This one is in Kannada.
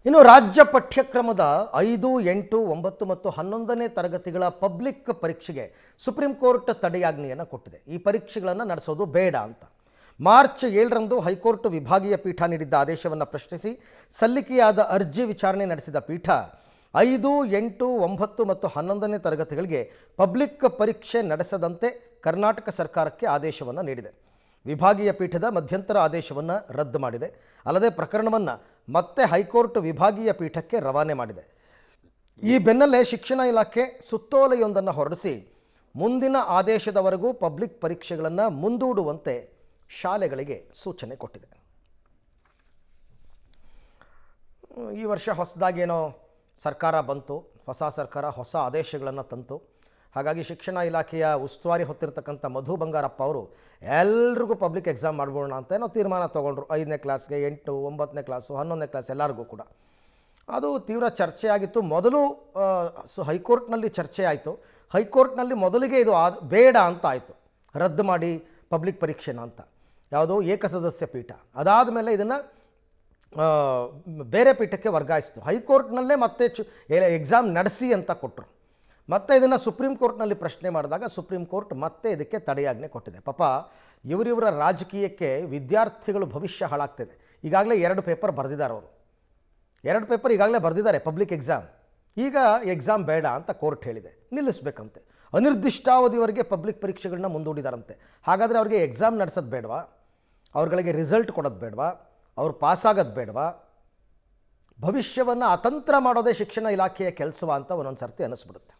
ಇನ್ನು ರಾಜ್ಯ ಪಠ್ಯಕ್ರಮದ 5, 8, 9 ಮತ್ತು 11ನೇ ತರಗತಿಗಳ ಪಬ್ಲಿಕ್ ಪರೀಕ್ಷೆಗೆ ಸುಪ್ರೀಂ ಕೋರ್ಟ್ ತಡೆಯಾಜ್ಞೆಯನ್ನು ಕೊಟ್ಟಿದೆ. ಈ ಪರೀಕ್ಷೆಗಳನ್ನು ನಡೆಸೋದು ಬೇಡ ಅಂತ. ಮಾರ್ಚ್ 7ರಂದು ಹೈಕೋರ್ಟ್ ವಿಭಾಗೀಯ ಪೀಠ ನೀಡಿದ್ದ ಆದೇಶವನ್ನು ಪ್ರಶ್ನಿಸಿ ಸಲ್ಲಿಕೆಯಾದ ಅರ್ಜಿ ವಿಚಾರಣೆ ನಡೆಸಿದ ಪೀಠ 5, 8, 9 ಮತ್ತು 11ನೇ ತರಗತಿಗಳಿಗೆ ಪಬ್ಲಿಕ್ ಪರೀಕ್ಷೆ ನಡೆಸದಂತೆ ಕರ್ನಾಟಕ ಸರ್ಕಾರಕ್ಕೆ ಆದೇಶವನ್ನು ನೀಡಿದೆ. ವಿಭಾಗೀಯ ಪೀಠದ ಮಧ್ಯಂತರ ಆದೇಶವನ್ನು ರದ್ದು ಮಾಡಿದೆ. ಅಲ್ಲದೆ ಪ್ರಕರಣವನ್ನು ಮತ್ತೆ ಹೈಕೋರ್ಟ್ ವಿಭಾಗೀಯ ಪೀಠಕ್ಕೆ ರವಾನೆ ಮಾಡಿದೆ. ಈ ಬೆನ್ನಲ್ಲೇ ಶಿಕ್ಷಣ ಇಲಾಖೆ ಸುತ್ತೋಲೆಯೊಂದನ್ನು ಹೊರಡಿಸಿ ಮುಂದಿನ ಆದೇಶದವರೆಗೂ ಪಬ್ಲಿಕ್ ಪರೀಕ್ಷೆಗಳನ್ನು ಮುಂದೂಡುವಂತೆ ಶಾಲೆಗಳಿಗೆ ಸೂಚನೆ ಕೊಟ್ಟಿದೆ. ಈ ವರ್ಷ ಹೊಸದಾಗೇನೋ ಸರ್ಕಾರ ಬಂತು, ಹೊಸ ಸರ್ಕಾರ ಹೊಸ ಆದೇಶಗಳನ್ನು ತಂತು. ಹಾಗಾಗಿ ಶಿಕ್ಷಣ ಇಲಾಖೆಯ ಉಸ್ತುವಾರಿ ಹೊತ್ತಿರ್ತಕ್ಕಂಥ ಮಧು ಬಂಗಾರಪ್ಪ ಅವರು ಎಲ್ರಿಗೂ ಪಬ್ಲಿಕ್ ಎಕ್ಸಾಮ್ ಮಾಡ್ಬೋಣ ಅಂತ ಏನೋ ತೀರ್ಮಾನ ತೊಗೊಂಡ್ರು. 5ನೇ ಕ್ಲಾಸ್ಗೆ, 8, 9ನೇ ಕ್ಲಾಸು, 11ನೇ ಕ್ಲಾಸ್ ಎಲ್ಲರಿಗೂ ಕೂಡ. ಅದು ತೀವ್ರ ಚರ್ಚೆ ಆಗಿತ್ತು. ಮೊದಲು ಹೈಕೋರ್ಟ್ನಲ್ಲಿ ಚರ್ಚೆ ಆಯಿತು. ಹೈಕೋರ್ಟ್ನಲ್ಲಿ ಮೊದಲಿಗೆ ಇದು ಬೇಡ ಅಂತ ಆಯಿತು, ರದ್ದು ಮಾಡಿ ಪಬ್ಲಿಕ್ ಪರೀಕ್ಷೆನ ಅಂತ, ಯಾವುದೋ ಏಕಸದಸ್ಯ ಪೀಠ. ಅದಾದ ಮೇಲೆ ಇದನ್ನು ಬೇರೆ ಪೀಠಕ್ಕೆ ವರ್ಗಾಯಿಸಿತು. ಹೈಕೋರ್ಟ್ನಲ್ಲೇ ಮತ್ತೆ ಎಕ್ಸಾಮ್ ನಡೆಸಿ ಅಂತ ಕೊಟ್ಟರು. ಮತ್ತೆ ಇದನ್ನು ಸುಪ್ರೀಂ ಕೋರ್ಟ್ನಲ್ಲಿ ಪ್ರಶ್ನೆ ಮಾಡಿದಾಗ ಸುಪ್ರೀಂ ಕೋರ್ಟ್ ಮತ್ತೆ ಇದಕ್ಕೆ ತಡೆಯಾಜ್ಞೆ ಕೊಟ್ಟಿದೆ. ಪಾಪ ಇವರಿವರ ರಾಜಕೀಯಕ್ಕೆ ವಿದ್ಯಾರ್ಥಿಗಳು ಭವಿಷ್ಯ ಹಾಳಾಗ್ತಿದೆ. ಈಗಾಗಲೇ 2 ಪೇಪರ್ ಬರೆದಿದ್ದಾರೆ ಅವರು. 2 ಪೇಪರ್ ಈಗಾಗಲೇ ಬರೆದಿದ್ದಾರೆ ಪಬ್ಲಿಕ್ ಎಕ್ಸಾಮ್. ಈಗ ಎಕ್ಸಾಮ್ ಬೇಡ ಅಂತ ಕೋರ್ಟ್ ಹೇಳಿದೆ, ನಿಲ್ಲಿಸಬೇಕಂತೆ. ಅನಿರ್ದಿಷ್ಟಾವಧಿವರೆಗೆ ಪಬ್ಲಿಕ್ ಪರೀಕ್ಷೆಗಳನ್ನ ಮುಂದೂಡಿದಾರಂತೆ. ಹಾಗಾದರೆ ಅವ್ರಿಗೆ ಎಕ್ಸಾಮ್ ನಡೆಸೋದು ಬೇಡವಾ? ಅವ್ರುಗಳಿಗೆ ರಿಸಲ್ಟ್ ಕೊಡೋದು ಬೇಡವಾ? ಅವ್ರು ಪಾಸಾಗೋದು ಬೇಡವಾ? ಭವಿಷ್ಯವನ್ನು ಅತಂತ್ರ ಮಾಡೋದೇ ಶಿಕ್ಷಣ ಇಲಾಖೆಯ ಕೆಲಸವ ಅಂತ ಒಂದೊಂದು ಸರ್ತಿ ಅನ್ನಿಸ್ಬಿಡುತ್ತೆ.